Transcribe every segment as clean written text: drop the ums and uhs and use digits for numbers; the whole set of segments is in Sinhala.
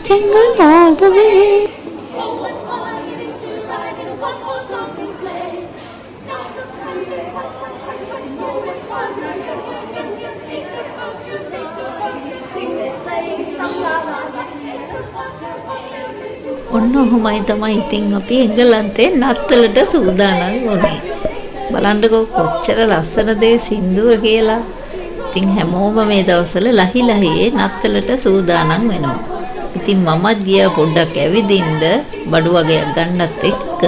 jingle all the way. ඔන්න ඔහොමයි තමයි ඉතින් අපි එංගලන්තේ නත්තලට සූදානම් වුණේ. බලන්නකෝ කොච්චර ලස්සන දේ සින්දුව කියලා. ඉතින් හැමෝම මේ දවස්වල ලහි ලහියේ නත්තලට සූදානම් වෙනවා. ඉතින් මමත් ගියා පොඩ්ඩක් ඇවිදින්න බඩු වගේක් ගන්නත් එක්ක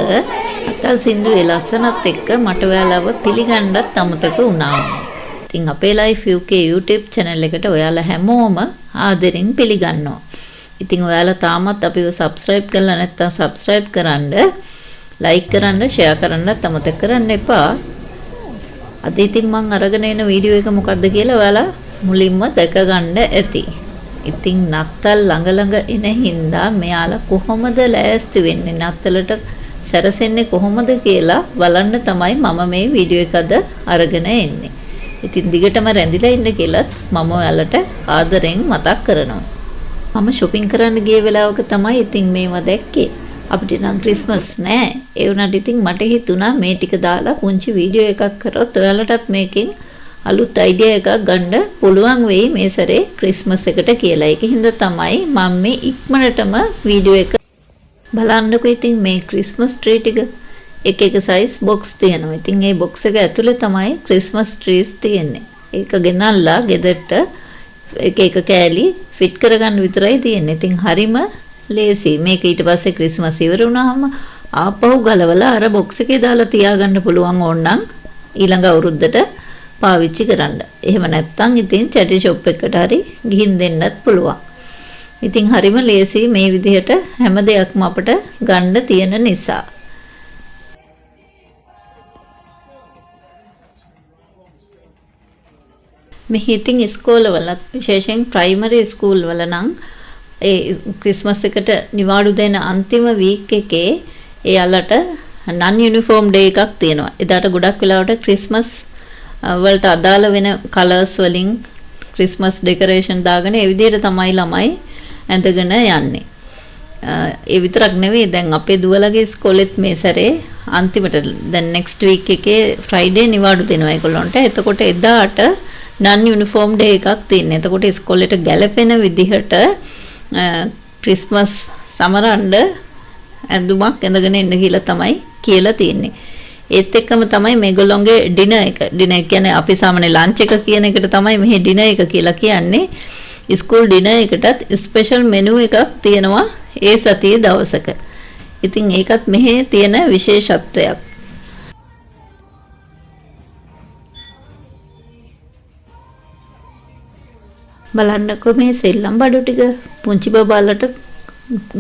අතල් සින්දුවේ ලස්සනත් එක්ක මට ඔයාලව පිළිගන්නත් අමතක වුණා. ඉතින් අපේ Life UK YouTube channel එකට ඔයාලා හැමෝම ආදරෙන් පිළිගන්නවා. ඉතින් ඔයාලා තාමත් අපිව subscribe කරලා නැත්නම් subscribe කරන්න, like කරන්න, share කරන්නත් අමතක කරන්න එපා. අද ඉතින් මම අරගෙන එන වීඩියෝ එක මොකක්ද කියලා ඔයාලා මුලින්ම දැක ගන්න ඇති. ඉතින් නත්තල් ළඟ එන හින්දා මෙයාලා කොහොමද ලෑස්ති වෙන්නේ නත්තලට සැරසෙන්නේ කොහොමද කියලා බලන්න තමයි මම මේ වීඩියෝ එක අද අරගෙන එන්නේ. ඉතින් දිගටම රැඳිලා ඉන්න කියලාත් මම ඔයාලට ආදරෙන් මතක් කරනවා. මම shopping කරන්න ගිය වෙලාවක තමයි ඉතින් මේවා දැක්කේ. අපිට නම් ක්‍රිස්මස් නෑ. ඒ වුණාට ඉතින් මට හිතුණා මේ ටික දාලා පුංචි වීඩියෝ එකක් කරොත් ඔයාලටත් මේකෙන් අලුත් අයිඩියා එකක් ගන්න පුළුවන් වෙයි මේ සැරේ ක්‍රිස්මස් එකට කියලා. ඒකින්ද තමයි මම මේ ඉක්මනටම වීඩියෝ එක බලන්නකො. ඉතින් මේ ක්‍රිස්මස් ට්‍රී ටික එක size box තියෙනවා. ඉතින් මේ box එක ඇතුලේ තමයි ක්‍රිස්මස් ට්‍රීස් තියෙන්නේ. ඒක ගෙනල්ලා ගෙදරට එක කෑලි ෆිට කරගන්න විතරයි තියෙන්නේ. ඉතින් හරිම ලේසි. මේක ඊට පස්සේ ක්‍රිස්මස් ඉවර වුණාම ආපහු ගලවලා අර box එකේ දාලා තියාගන්න පුළුවන් ඕනනම් ඊළඟ අවුරුද්දට පාවිච්චි කරන්න. එහෙම නැත්නම් ඉතින් චැටි ෂොප් එකකට හරි ගිහින් දෙන්නත් පුළුවන්. ඉතින් හරිම ලේසි මේ විදිහට හැම දෙයක්ම අපිට ගන්න තියෙන නිසා. මේ ඉතින් ඉස්කෝලවල විශේෂයෙන් ප්‍රයිමරි ස්කූල් වල නම් ඒ ක්‍රිස්මස් එකට නිවාඩු දෙන අන්තිම වීක් එකේ එයාලට non uniform day එකක් තියෙනවා. එදාට ගොඩක් වෙලාවට ක්‍රිස්මස් වලට අදාළ වෙන කලර්ස් වලින් ක්‍රිස්මස් ඩෙකරේෂන් දාගෙන ඒ විදිහට තමයි ළමයි ඇඳගෙන යන්නේ. ඒ විතරක් නෙවෙයි දැන් අපේ දුවලගේ ඉස්කෝලෙත් මේ සැරේ අන්තිමට දැන් next week එකේ Friday නිවාඩු දෙනවා ඒගොල්ලන්ට. එතකොට එදාට non uniform day එකක් තියෙනවා. එතකොට ඉස්කෝලේට ගැලපෙන විදිහට ක්‍රිස්මස් සමරන්න ඇඳුමක් ඇඳගෙන එන්න කියලා තමයි කියලා තියෙන්නේ. ඒත් එක්කම තමයි මේගොල්ලෝගේ ඩිනර් එක. ඩිනර් කියන්නේ අපි සාමාන්‍ය ලන්ච් එක කියන එකට තමයි මෙහි ඩිනර් එක කියලා කියන්නේ. ස්කූල් ඩිනර් එකටත් ස්පෙෂල් මෙනු එකක් තියෙනවා ඒ සතියේ දවසක. ඉතින් ඒකත් මෙහි තියෙන විශේෂත්වයක්. බලන්නකෝ මේ සෙල්ලම් බඩු ටික පුංචි බබාලට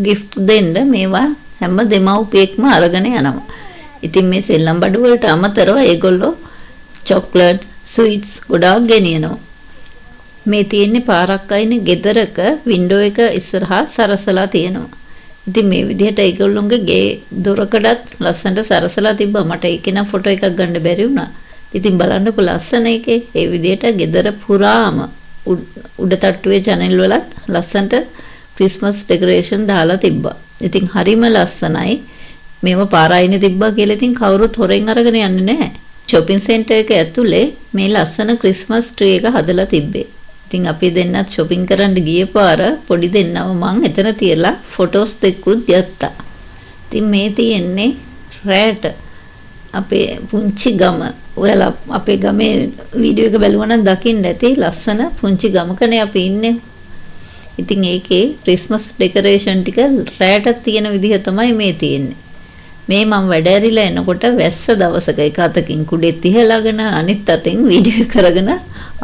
gift දෙන්න මේවා හැම දෙමව්පියෙක්ම අරගෙන යනවා. ඉතින් මේ සෙල්ලම් බඩු වලට අමතරව ඒගොල්ලෝ චොක්ලට්, ස්වීට්ස් ගොඩාක් ගෙනියනවා. මේ තියෙන්නේ පාරක් අයිනේ ගෙදරක වින්ඩෝ එක ඉස්සරහා සරසලා තියෙනවා. ඉතින් මේ විදිහට ඒගොල්ලොන්ගේ ගේ දොරකඩත් ලස්සනට සරසලා තිබ්බා. මට ඒකේ නම් ෆොටෝ එකක් ගන්න බැරි වුණා. ඉතින් බලන්නකෝ ලස්සන එකේ ඒ විදිහට ගෙදර පුරාම උඩ තට්ටුවේ channel වලත් ලස්සනට ක්‍රිස්මස් ඩෙකරේෂන් දාලා තිබ්බා. ඉතින් හරිම ලස්සනයි. මේව පාරයිනේ තිබ්බා කියලා ඉතින් කවුරුත් හොරෙන් අරගෙන යන්නේ නැහැ. shopping center එක ඇතුලේ මේ ලස්සන ක්‍රිස්මස් ට්‍රී එක හදලා තිබ්බේ. ඉතින් අපි දෙන්නත් shopping කරන්න ගිය පාර පොඩි දෙන්නව මං එතන තියලා ෆොටෝස් දෙකකුත් ගත්තා. ඉතින් මේ තියෙන්නේ රෑට අපේ පුංචි ගම. ඔයාලා අපේ ගමේ වීඩියෝ එක බලුවා නම් දකින්න ඇති ලස්සන පුංචි ගමකනේ අපි ඉන්නේ. ඉතින් ඒකේ ක්‍රිස්මස් ඩෙකරේෂන් ටික රෑට තියෙන විදිහ තමයි මේ තියෙන්නේ. මේ මම වැඩ ඇරිලා එනකොට වැස්ස දවසක එක අතකින් කුඩේ තිහලාගෙන අනිත් අතින් වීඩියෝ කරගෙන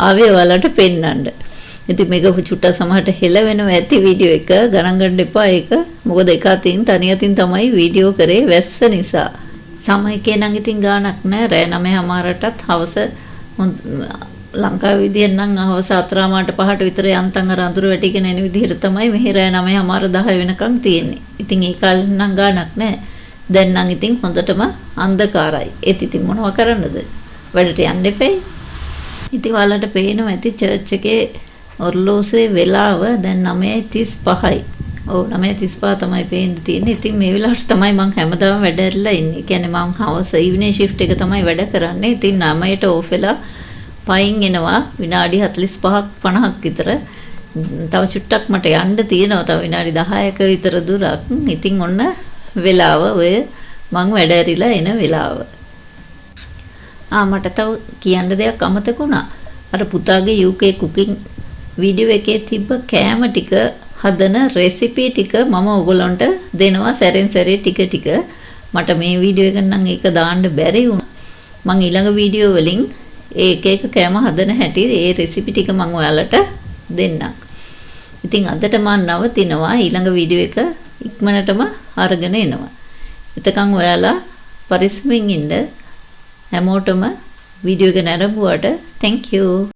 ආවේ ඔයාලට පෙන්නන්න. ඉතින් මේක චුට්ටක් සමහරට හෙල වෙනවා ඇති වීඩියෝ එක ගණන් ගන්න එපා ඒක. මොකද එක අතින් තනි අතින් තමයි වීඩියෝ කරේ වැස්ස නිසා. සමයකේ නම් ඉතින් ගාණක් නැහැ. රෑ 9:00ටත් හවස ලංකාවේ විදියෙන් නම් හවස 4:00ට 5ට විතර යන්තම් අර අඳුර වැටිගෙන එන විදිහට තමයි මෙහි රෑ 9:00 10 වෙනකන් තියෙන්නේ. ඉතින් ඒ කාලේ නම් ගාණක් නැහැ. දැන් නම් ඉතින් හොඳටම අන්ධකාරයි. ඒත් ඉතින් මොනව කරන්නද? වැඩට යන්න එපේ. ඉතින් ඔයාලට පේනවා ඇති චර්ච් එකේ ඔර්ලෝසුවේ වෙලාව දැන් 9:35යි. ඔව් 9:35 තමයි පේන්න තියෙන්නේ. ඉතින් මේ වෙලාවට තමයි මම හැමදාම වැඩ ඇරලා ඉන්නේ. කියන්නේ මම හවස ඉවිනිං ෂිෆ්ට් එක තමයි වැඩ කරන්නේ. ඉතින් 9ට ඕෆ් වෙලා පයින් එනවා විනාඩි 45ක් 50ක් විතර. තව චුට්ටක් මට යන්න තියෙනවා. තව විනාඩි 10ක විතර දුරක්. ඉතින් ඔන්න වෙලාව ඔය මං වැඩ ඇරිලා එන වෙලාව. මට තව කියන්න දෙයක් අමතක වුණා. අර පුතාගේ UK cooking වීඩියෝ එකේ තිබ්බ කෑම ටික හදන රෙසිපි ටික මම ඔයගොල්ලන්ට දෙනවා සැරෙන් සැරේ ටික. මට මේ වීඩියෝ එක නම් ඒක දාන්න බැරි වුණා. මං ඊළඟ වීඩියෝ වලින් ඒ එක කෑම හදන හැටි ඒ රෙසිපි ටික මං ඔයාලට දෙන්නම්. ඉතින් අදට මම නවතිනවා. ඊළඟ වීඩියෝ එක ඉක්මනටම අරගෙන එනවා. එතකන් ඔයාලා පරිස්සමින් ඉන්න. හැමෝටම වීඩියෝ එක නරඹුවාට thank you.